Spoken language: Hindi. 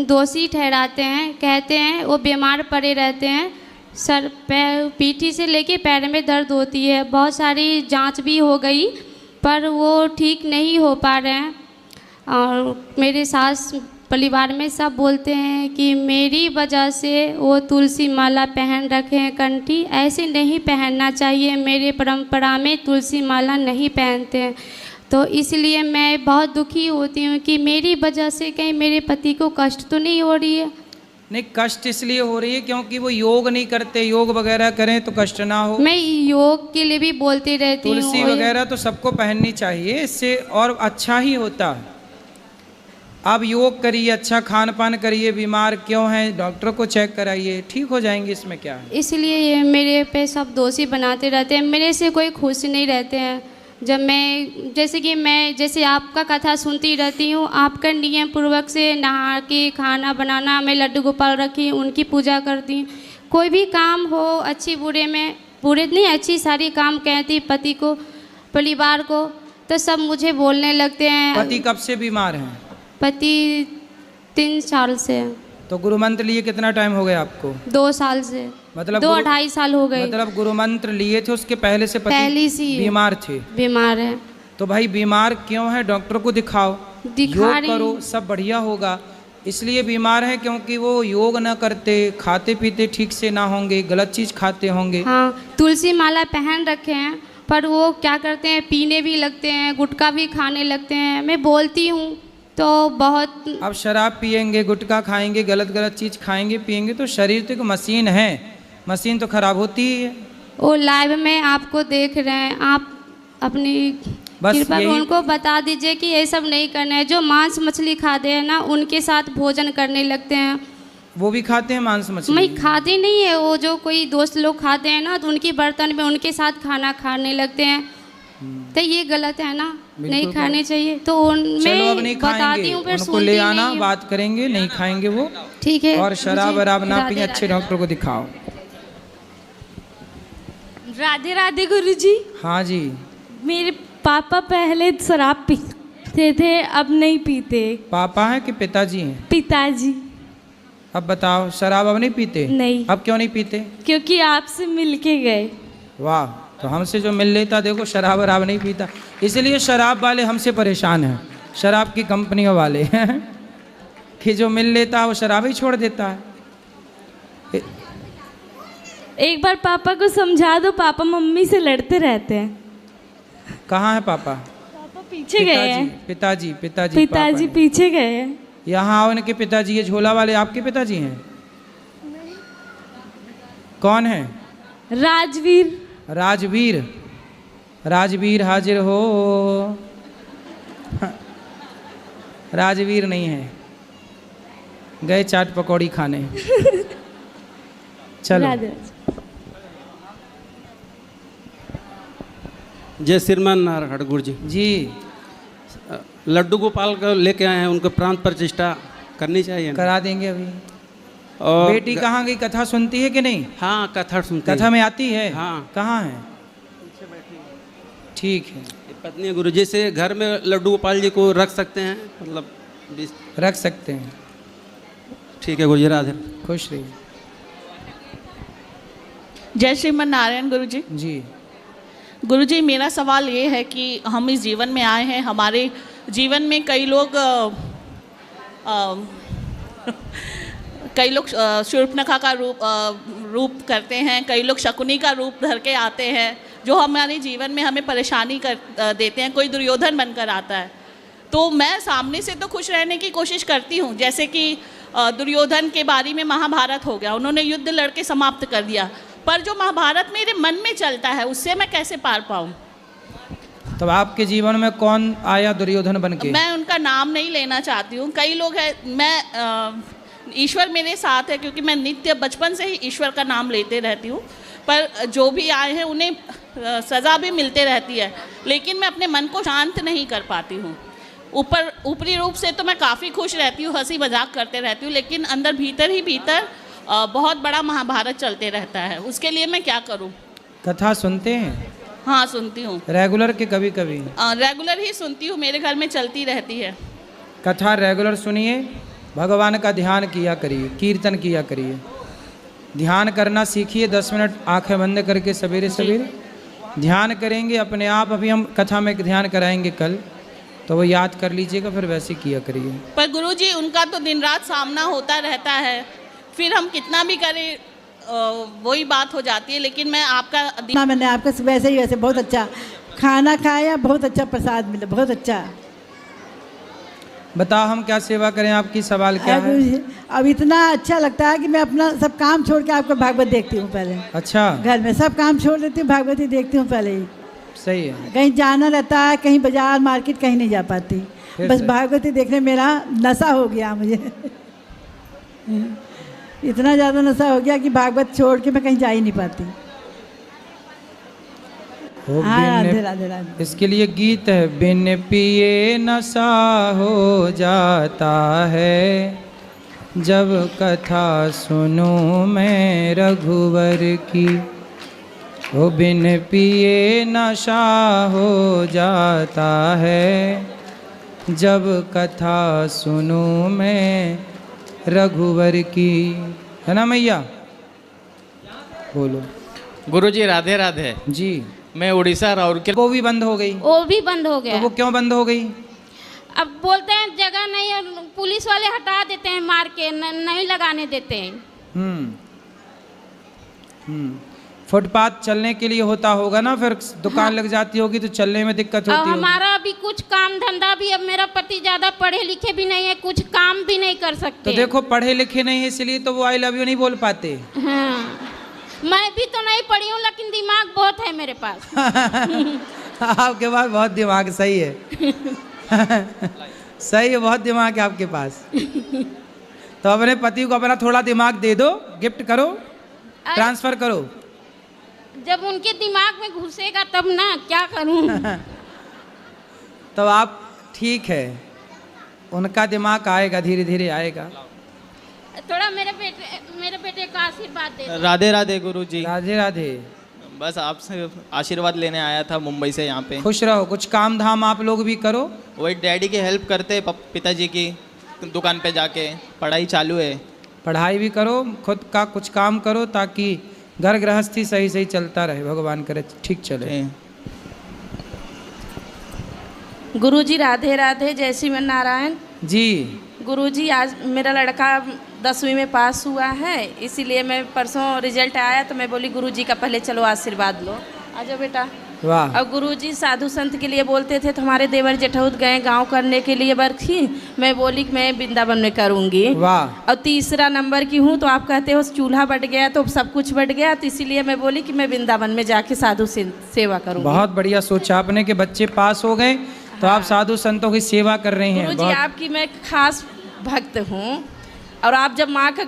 दोषी ठहराते हैं, कहते हैं वो बीमार पड़े रहते हैं, सर पैर पीठी से लेके पैर में दर्द होती है, बहुत सारी जांच भी हो गई पर वो ठीक नहीं हो पा रहे हैं। और मेरे सास परिवार में सब बोलते हैं कि मेरी वजह से वो तुलसी माला पहन रखे हैं कंठी, ऐसे नहीं पहनना चाहिए, मेरे परंपरा में तुलसी माला नहीं पहनते हैं। तो इसलिए मैं बहुत दुखी होती हूँ कि मेरी वजह से कहीं मेरे पति को कष्ट तो नहीं हो रही है। नहीं, कष्ट इसलिए हो रही है क्योंकि वो योग नहीं करते, योग वगैरह करें तो कष्ट ना हो। मैं योग के लिए भी बोलती रहती हूँ। तुलसी वगैरह तो सबको पहननी चाहिए, इससे और अच्छा ही होता है। आप योग करिए, अच्छा खान पान करिए, बीमार क्यों हैं डॉक्टर को चेक कराइए, ठीक हो जाएंगे, इसमें क्या है। इसलिए ये मेरे पे सब दोषी बनाते रहते हैं, मेरे से कोई खुश नहीं रहते हैं। जब मैं जैसे आपका कथा सुनती रहती हूँ, आपका नियम पूर्वक से नहा के खाना बनाना, मैं लड्डू गोपाल रखी उनकी पूजा करती हूँ। कोई भी काम हो अच्छी बुरे में, बुरे नहीं अच्छी सारी काम कहती पति को परिवार को, तो सब मुझे बोलने लगते हैं। पति कब से बीमार हैं? पति 3 साल से। तो गुरु मंत्र लिए कितना टाइम हो गया आपको? 2 साल से। मतलब 2-2.5 साल हो गए। मतलब गुरु मंत्र लिए थे उसके पहले से पति बीमार थे? बीमार है। तो भाई बीमार क्यों है, डॉक्टर को दिखाओ, योग करो, सब बढ़िया होगा। इसलिए बीमार है क्योंकि वो योग ना करते, खाते पीते ठीक से ना होंगे, गलत चीज खाते होंगे। हाँ, तुलसी माला पहन रखे हैं पर वो क्या करते हैं, पीने भी लगते हैं, गुटखा भी खाने लगते हैं। मैं बोलती हूँ तो बहुत। अब शराब पिएंगे, गुटखा खाएंगे, गलत चीज खाएंगे पिएंगे तो शरीर तो एक मशीन है, मशीन तो खराब होती ही है। वो लाइव में आपको देख रहे हैं, आप अपनी कृपा को उनको बता दीजिए कि ये सब नहीं करना है। जो मांस मछली खाते हैं ना, उनके साथ भोजन करने लगते हैं। वो भी खाते हैं मांस मछली? मैं खाती नहीं है, वो जो कोई दोस्त लोग खाते हैं ना, तो उनकी बर्तन में उनके साथ खाना खाने लगते हैं। तो ये गलत है ना, नहीं खाने चाहिए। तो मैं बताती हूँ, फिर उनको ले आना, बात करेंगे, नहीं खाएंगे वो, ठीक है। और शराब वराब ना पिए, अच्छे डॉक्टर को दिखाओ। राधे राधे गुरुजी। हाँ जी। मेरे पापा पहले शराब पीते थे, अब नहीं पीते। पापा हैं कि पिताजी हैं? पिताजी। अब बताओ, शराब अब नहीं पीते? नहीं। अब क्यों नहीं पीते? क्योंकि आपसे मिल के गए। वाह, तो हमसे जो मिल लेता, देखो शराब वराब नहीं पीता, इसलिए शराब वाले हमसे परेशान हैं, शराब की कंपनियों वाले कि जो मिल लेता वो शराब ही छोड़ देता है। एक बार पापा को समझा दो, पापा मम्मी से लड़ते रहते हैं। कहाँ है पापा? पापा पीछे गए हैं। पिताजी पीछे गए हैं। यहाँ आओ, इनके पिताजी, ये झोला वाले आपके पिताजी हैं? कौन है? राजवीर। राजवीर हाजिर हो। राजवीर नहीं है, गए चाट पकौड़ी खाने। चलो। जय श्रीमान नारायण गुरु जी। लड्डू गोपाल को लेके आए हैं, उनको प्राण प्रतिष्ठा करनी चाहिए। करा देंगे अभी। और बेटी कहाँ गई, कथा सुनती है कि नहीं? हाँ, कथा सुनती है। कथा में आती है? हाँ। कहाँ है? ठीक है। पत्नी गुरु जी से घर में लड्डू गोपाल जी को रख सकते हैं, मतलब रख सकते हैं। ठीक है गुरु जी, राधे। खुश रहिए। जय श्रीमन नारायण गुरु जी। जी गुरु जी, मेरा सवाल ये है कि हम इस जीवन में आए हैं, हमारे जीवन में कई लोग शूर्पणखा का रूप करते हैं, कई लोग शकुनी का रूप धर के आते हैं, जो हमारे जीवन में हमें परेशानी कर देते हैं। कोई दुर्योधन बनकर आता है, तो मैं सामने से तो खुश रहने की कोशिश करती हूँ, जैसे कि दुर्योधन के बारे में महाभारत हो गया, उन्होंने युद्ध लड़के समाप्त कर दिया, पर जो महाभारत मेरे मन में चलता है उससे मैं कैसे पार पाऊँ? तब आपके जीवन में कौन आया दुर्योधन बन के? मैं उनका नाम नहीं लेना चाहती हूँ, कई लोग हैं। मैं ईश्वर मेरे साथ है, क्योंकि मैं नित्य बचपन से ही ईश्वर का नाम लेते रहती हूँ, पर जो भी आए हैं उन्हें सज़ा भी मिलते रहती है, लेकिन मैं अपने मन को शांत नहीं कर पाती हूँ। ऊपरी रूप से तो मैं काफ़ी खुश रहती हूँ, हंसी मजाक करते रहती हूँ, लेकिन अंदर भीतर ही भीतर बहुत बड़ा महाभारत चलते रहता है। उसके लिए मैं क्या करूं? कथा सुनते हैं? हाँ, सुनती हूँ। रेगुलर के कभी कभी? रेगुलर ही सुनती हूँ, मेरे घर में चलती रहती है। कथा रेगुलर सुनिए, भगवान का ध्यान किया करिए, कीर्तन किया करिए, ध्यान करना सीखिए। 10 मिनट आंखें बंद करके सवेरे सवेरे ध्यान करेंगे अपने आप। अभी हम कथा में ध्यान कराएंगे कल, तो वो याद कर लीजिएगा, फिर वैसे किया करिए। पर गुरुजी उनका तो दिन रात सामना होता रहता है, फिर हम कितना भी करें वही बात हो जाती है। लेकिन मैं आपका मैंने आपका वैसे ही वैसे बहुत अच्छा खाना खाया, बहुत अच्छा प्रसाद मिला, बहुत अच्छा। बताओ हम क्या सेवा करें, आपकी सवाल क्या है? अब इतना अच्छा लगता है कि मैं अपना सब काम छोड़ के आपको भागवत देखती हूँ पहले। अच्छा, घर में सब काम छोड़ देती हूँ, भागवत ही देखती हूँ पहले ही। सही है। कहीं जाना रहता है, कहीं बाजार मार्केट कहीं नहीं जा पाती, बस भागवत ही देखने मेरा नशा हो गया मुझे। इतना ज़्यादा नशा हो गया कि भागवत छोड़ के मैं कहीं जा ही नहीं पाती। राधे राधे राधे। इसके लिए गीत है, बिन पिए नशा हो जाता है, जब कथा सुनूं मैं रघुवर की। ओ बिन पिए नशा हो जाता है, जब कथा सुनूं मैं रघुवर की। है ना मैया? बोलो। गुरुजी राधे राधे जी। मैं उड़ीसा राउरकेला। वो भी बंद हो गई? वो भी बंद हो गया। तो वो क्यों बंद हो गई? अब बोलते हैं जगह नहीं है, पुलिस वाले हटा देते हैं मार के, नहीं लगाने देते हैं। फुटपाथ चलने के लिए होता होगा ना, फिर दुकान लग जाती होगी तो चलने में दिक्कत होती होगी। हमारा अभी कुछ काम धंधा भी, अब मेरा पति ज्यादा पढ़े लिखे भी नहीं है, कुछ काम भी नहीं कर सकते। तो देखो पढ़े लिखे नहीं है इसलिए तो वो आई लव यू नहीं बोल पाते। हाँ, मैं भी तो नहीं पढ़ी हूँ, लेकिन दिमाग बहुत है मेरे पास। आपके पास बहुत दिमाग, सही है। सही है, बहुत दिमाग है आपके पास। तो अपने पति को अपना थोड़ा दिमाग दे दो, गिफ्ट करो, ट्रांसफर करो। जब उनके दिमाग में घुसेगा तब ना, क्या करूं। तो आप ठीक है, उनका दिमाग आएगा, धीरे धीरे आएगा। थोड़ा मेरे बेटे का आशीर्वाद दे दो। राधे राधे गुरुजी। राधे राधे। बस आपसे आशीर्वाद लेने आया था मुंबई से यहाँ पे। खुश रहो, कुछ काम धाम आप लोग भी करो। वही डैडी की हेल्प करते, पिताजी की दुकान पे जाके। पढ़ाई चालू है। पढ़ाई भी करो, खुद का कुछ काम करो, ताकि घर गृहस्थी सही सही चलता रहे। भगवान करे ठीक चले। गुरुजी राधे राधे, जय श्री नारायण जी। गुरुजी, आज मेरा लड़का 10वीं में पास हुआ है, इसीलिए मैं परसों रिजल्ट आया तो मैं बोली गुरुजी का पहले चलो आशीर्वाद लो। आ जाओ बेटा। वाह। और गुरुजी साधु संत के लिए बोलते थे, तो हमारे देवर जेठौत गए गांव करने के लिए बरखी, मैं बोली कि मैं वृंदावन में करूंगी। वाह। और तीसरा नंबर की हूँ, तो आप कहते हो चूल्हा बट गया तो सब कुछ बट गया, तो इसीलिए मैं बोली कि मैं वृंदावन में जाके साधु सेवा करूँगी। बहुत बढ़िया सोचा आपने कि बच्चे पास हो गए तो आप साधु संतों की सेवा कर रही हैं। गुरुजी आपकी मैं खास भक्त हूँ, और आप जब माँ का